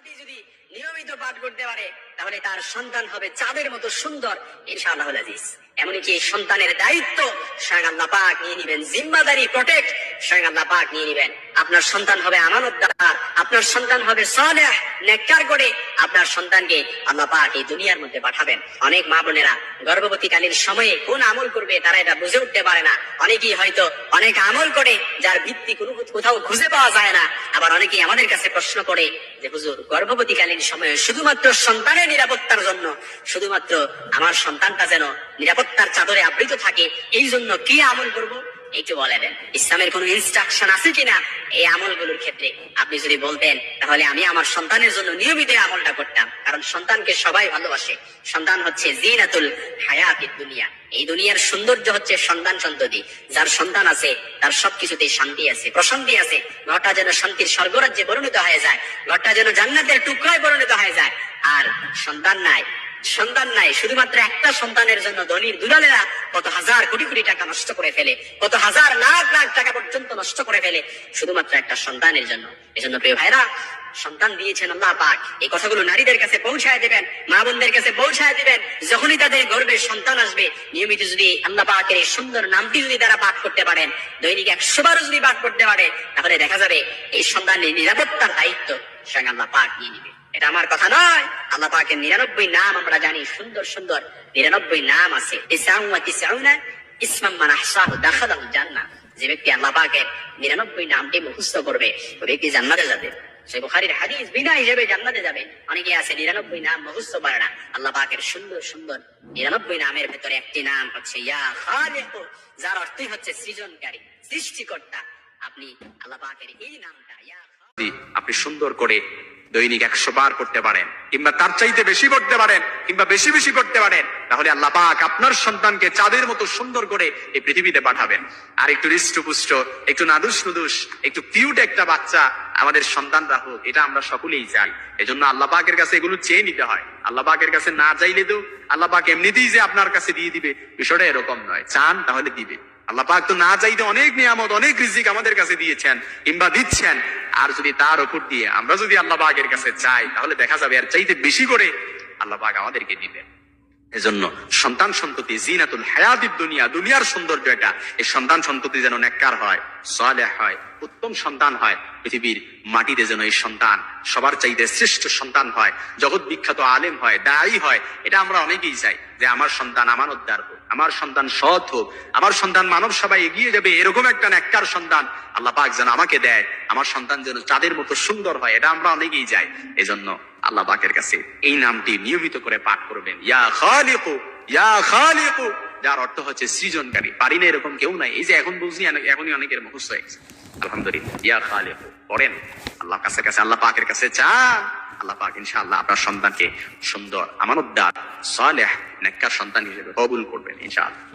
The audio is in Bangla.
যদি নিয়মিত পাঠ করতে পারে তাহলে তার সন্তান হবে চাঁদের মতো সুন্দর ইনশাআল্লাহ আজিজ। এমনকি এই সন্তানের দায়িত্ব স্বয়ং আল্লাহ পাক নিয়ে নিবেন, জিম্মাদারি প্রটেক্ট স্বয়ং আল্লাহ পাক নিয়ে নিবেন। আপনার সন্তান হবে আমানতদার, আপনার সন্তান হবে সালেহ নেককার করে আপনার সন্তানকে আল্লাহ পাক এই দুনিয়ার মধ্যে পাঠাবেন। অনেক মা বোনেরা গর্ভবতীকালীন সময়ে কোন আমল করবে তারা এটা বুঝে উঠতে পারে না। অনেকেই হয়তো অনেক আমল করে যার ভিত্তি কোনো কোথাও খুঁজে পাওয়া যায় না। আবার অনেকেই আমাদের কাছে প্রশ্ন করে যে হুজুর, গর্ভবতীকালীন সময়ে শুধুমাত্র সন্তানের নিরাপত্তার জন্য, শুধুমাত্র আমার সন্তানটা যেন নিরাপত্তার চাদরে আবৃত থাকে, এই জন্য কি আমল করব একটু বলে দেন। ইসলামের কোন ইনস্ট্রাকশন আছে কিনা এই আমলগুলোর ক্ষেত্রে আপনি যদি বলতেন তাহলে আমি আমার সন্তানের জন্য নিয়মিত আমলটা করতাম। কারণ সন্তানকে সবাই ভালোবাসে। সন্তান হচ্ছে জিনাতুল হায়াতিদ দুনিয়া। এই দুনিয়ার সৌন্দর্য হচ্ছে সন্তান সন্ততি। যার সন্তান আছে তার সবকিছুতেই শান্তি আছে, প্রশান্তি আছে। ঘরটা যেন শান্তির স্বর্গরাজ্যে পরিণত হয়ে যায়, ঘরটা যেন জান্নাতের টুকরায় পরিণত হয়ে যায়। আর সন্তান নাই, শুধুমাত্র একটা সন্তানের জন্য ধনীর দুলালেরা কত হাজার কোটি কোটি টাকা নষ্ট করে ফেলে, কত হাজার লাখ লাখ টাকা পর্যন্ত নষ্ট করে ফেলে শুধুমাত্র একটা সন্তানের জন্য। এজন্য প্রিয় ভাইরা, সন্তান দিয়েছেন আল্লাহ পাক, এই কথাগুলো নারীদের কাছে পৌঁছায় দিবেন, মা বোনদের কাছে পৌঁছায় দিবেন। যখনই তাদের গর্ভে সন্তান আসবে, নিয়মিত যদি আল্লাহ পাকের এই সুন্দর নামটি যদি তারা পাঠ করতে পারেন, দৈনিক 100 বারও যদি পাঠ করতে পারে, তাহলে দেখা যাবে এই সন্তানের নিরাপত্তার দায়িত্ব স্বয়ং আল্লাহ পাক নিয়ে নিবে। এটা আমার কথা নয়, আল্লাহ পাকের 99 নাম আমরা জানি, সুন্দর সুন্দর 99 নাম আছে। ইসমাম মান আহসাহু দাখালাল জান্নাহ। যে ব্যক্তি আল্লাহ পাকের 99 নামটি মুখস্থ করবে ওই ব্যক্তি জান্নাতে যাবে। সেই বুখারীর হাদিস, বিনা হিসেবে জান্নাতে যাবে। অনেকে আছে 99 নাম মুখস্থ পারে না। আল্লাহ পাকের সুন্দর সুন্দর 99 নামের ভেতরে একটি নাম হচ্ছে ইয়া খালিক, যার অর্থই হচ্ছে সৃজনকারী, সৃষ্টিকর্তা। আপনি আল্লাহ পাকের এই নামটা আপনি সুন্দর করে দৈনিক 100 বার করতে পারেন, কিংবা তার চাইতে বেশি করতে পারেন, কিংবা বেশি বেশি করতে পারেন, তাহলে আল্লাহ পাক আপনার সন্তানকে চাঁদের মতো সুন্দর করে এই পৃথিবীতে পাঠাবেন। আর একটু হৃষ্টপুষ্ট, একটু নাদুস নুদুস, একটু কিউট একটা বাচ্চা আমাদের সন্তানরা হোক, এটা আমরা সকলেই চাই। এজন্য আল্লাহ পাকের কাছে এগুলো চেয়ে নিতে হয়। আল্লাহ পাকের কাছে না চাইলে তো আল্লাহ পাক এমনিতেই যে আপনার কাছে দিয়ে দিবে, বিষয়টা এরকম নয়। চান তাহলে দিবে। আল্লাহ পাক তো না চাইতে অনেক নিয়ামত, অনেক রিজিক আমাদের কাছে দিয়েছেন কিংবা দিচ্ছেন। আর যদি তার উপর দিয়ে আমরা যদি আল্লাহ পাকের কাছে চাই, তাহলে দেখা যাবে আর চাইতে বেশি করে আল্লাহ পাক আমাদেরকে দিবেন। এজন্য সন্তান সন্ততি জিনাতুল হায়াতিদ দুনিয়া, দুনিয়ার সৌন্দর্য এটা। এই সন্তান সন্ততি যেন নেককার হয়, সালেহ হয়, উত্তম সন্তান হয়। পৃথিবীর মাটিতে যেন এই সন্তান সবার চাইতে শ্রেষ্ঠ সন্তান হয়, জগৎ বিখ্যাত আলেম হয়, দায়ী হয়। এটা আমরা অনেকেই চাই যে আমার সন্তান আমানতদার হোক, আমার সন্তান সৎ হোক, আমার সন্তান মানব সভায় এগিয়ে যাবে, এরকম একটা নেককার সন্তান আল্লাহ পাক যেন আমাকে দেয়। আমার সন্তান যেন চাঁদের মতো সুন্দর হয়, এটা আমরা অনেকেই চাই। এজন্য আল্লাহ পাকের কাছে এই নামটি নিয়মিত করে পাঠ করবেন, ইয়া খালিকু, ইয়া খালিকু, যার অর্থ হচ্ছে সৃজনকারী। পারি না এরকম কেউ নাই। এই যে এখন বুঝলি, এখনই অনেকের মুখস্থ হয়ে গেছে। আলহামদুলিল্লাহ, ইয়া খালিকু পড়েন, আল্লাহ কাছে আল্লাহ পাকের কাছে চান। আল্লাহ পাক ইনশাআল্লাহ আপনার সন্তানকে সুন্দর, আমানতদার, সালেহ, নেককার সন্তান হিসেবে কবুল করবেন ইনশাআল্লাহ।